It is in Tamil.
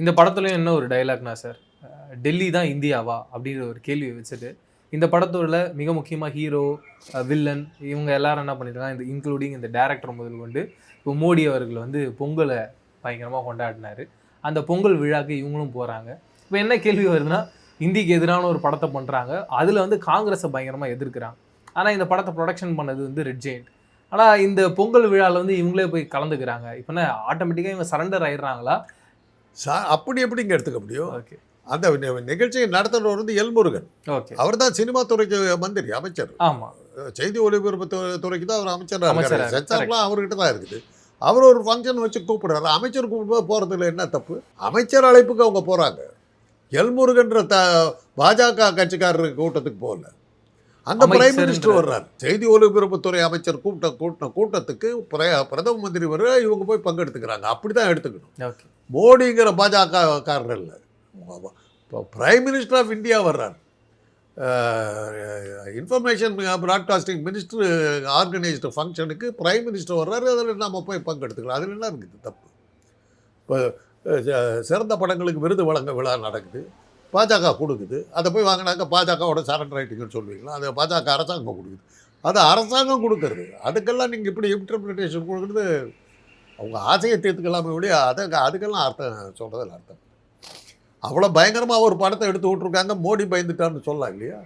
இந்த படத்துலயும் என்ன ஒரு டயலாக்னா சார், டெல்லி தான் இந்தியாவா அப்படிங்கிற ஒரு கேள்வியை வச்சுட்டு இந்த படத்தோட மிக முக்கியமா ஹீரோ, வில்லன் இவங்க எல்லாரும் என்ன பண்ணிருக்காங்க, இந்த இன்க்ளூடிங் இந்த டைரக்டர் முதல் கொண்டு இப்போ மோடி அவர்கள் வந்து பொங்கலை பயங்கரமா கொண்டாடினாரு. அந்த பொங்கல் விழாக்கு இவங்களும் போறாங்க. இப்போ என்ன கேள்வி வருதுன்னா, இந்திக்கு எதிரான ஒரு படத்தை பண்றாங்க. அதுல வந்து காங்கிரஸை பயங்கரமா எதிர்க்கிறாங்க. ஆனா இந்த படத்தை ப்ரொடக்ஷன் பண்ணது வந்து ரெட் ஜெயண்ட். ஆனா இந்த பொங்கல் விழால வந்து இவங்களே போய் கலந்துக்கிறாங்க. இப்போ என்ன ஆட்டோமேட்டிக்கா இவங்க சரண்டர் ஆயிடுறாங்களா? அப்படி எப்படிங்க எடுத்துக்க முடியும்? ஓகே. அந்த நிகழ்ச்சியை நடத்துறவர் வந்து எல்முருகன். ஓகே. அவர் தான் சினிமா துறைக்கு மந்திரி, அமைச்சர். ஆமா. செய்தி ஒலிபரப்பு துறைக்கு தான் அவர் அமைச்சராக அமைச்சரா இருக்காரு. இருக்காரு. சென்சார்லாம் அவர்கிட்ட தான் இருக்குது. அவர் ஒரு ஃபங்க்ஷன் வச்சு கூப்பிடுறாரு. அமைச்சர் கூப்பிடும்போது போகிறதுல என்ன தப்பு? அமைச்சர் அழைப்புக்கு அவங்க போகிறாங்க. எல்முருகன்ற பாஜக கட்சிக்காரர் கூட்டத்துக்கு போகல. அந்த பிரைம் மினிஸ்டர் வர்றார். செய்தி ஒலிபரப்புத்துறை அமைச்சர் கூட்டத்துக்கு பிரதம மந்திரி வர இவங்க போய் பங்கெடுத்துக்கிறாங்க. அப்படி தான் எடுத்துக்கணும். மோடிங்கிற பாஜக காரர் இல்லை, பிரைம் மினிஸ்டர் ஆஃப் இந்தியா வர்றார். இன்ஃபர்மேஷன் ப்ராட்காஸ்டிங் மினிஸ்டர் ஆர்கனைஸ்டு ஃபங்க்ஷனுக்கு பிரைம் மினிஸ்டர் வர்றாரு. அதில் நம்ம போய் பங்கெடுத்துக்கலாம். அதில் என்ன இருக்குது தப்பு? இப்போ சிறந்த படங்களுக்கு விருது வழங்க விழா நடக்குது, பாஜக கொடுக்குது. அதை போய் வாங்கினாக்க பாஜகவோட சரண்டர் ஆகிட்டுங்கன்னு சொல்லுவீங்களா? அது பாஜக அரசாங்கம் கொடுக்குது. அது அரசாங்கம் கொடுக்கறது. அதுக்கெல்லாம் நீங்கள் இப்படி இன்டர்பிரிட்டேஷன் கொடுக்குறது அவங்க ஆசையை தீர்த்துக்கலாமே ஒழிய அதுக்கெல்லாம் அர்த்தம் சொல்கிறதில்ல. அர்த்தம் அவ்வளோ பயங்கரமாக ஒரு படத்தை எடுத்து விட்ருக்காங்க. மோடி பயந்துட்டான்னு சொல்லலாம் இல்லையா?